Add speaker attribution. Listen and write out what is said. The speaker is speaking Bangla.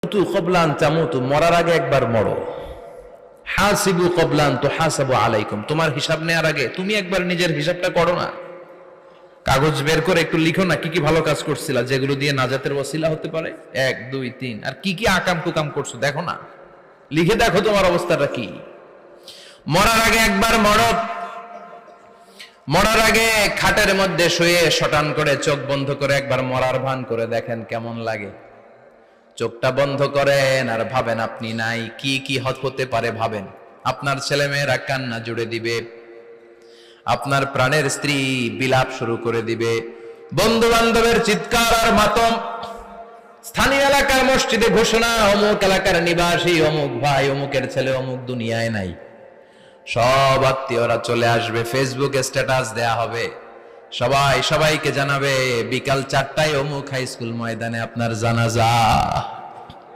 Speaker 1: তু কবলান তামুতু, মরার আগে একবার মরো। হাসিবু কবলান তুহাসাবু আলাইকুম, তোমার হিসাব নেওয়ার আগে তুমি একবার নিজের হিসাবটা করো না। কাগজ বের করে একটু লিখো না কি কি ভালো কাজ করছিলা, যেগুলো দিয়ে নাজাতের ওসিলা হতে পারে, 1 2 3, আর কি কি আকাম কুকাম করছো দেখো না, লিখে দেখো তোমার অবস্থাটা কি। মরার আগে একবার মরো। মরার আগে খাটের মধ্যে শুয়ে শটান করে চোখ বন্ধ করে একবার মরার ভান করে দেখেন কেমন লাগে। চোখটা বন্ধ করেন আর ভাবেন আপনি নাই, কি কি হতে পারে ভাবেন। আপনার ছেলে মেয়েরা কান্না জুড়ে দিবে, আপনার প্রাণের স্ত্রী বিলাপ শুরু করে দিবে, বন্ধু বান্ধবের চিৎকার আর মাতম, স্থানীয় এলাকার মসজিদে ঘোষণা, অমুক এলাকার নিবাসী অমুক ভাই অমুকের ছেলে অমুক দুনিয়ায় নাই। সব আত্মীয়রা চলে আসবে, ফেসবুকে স্ট্যাটাস দেয়া হবে, সবাই সবাইকে জানাবে বিকাল 4টায় অমুক হাই স্কুল ময়দানে আপনার জানাজা।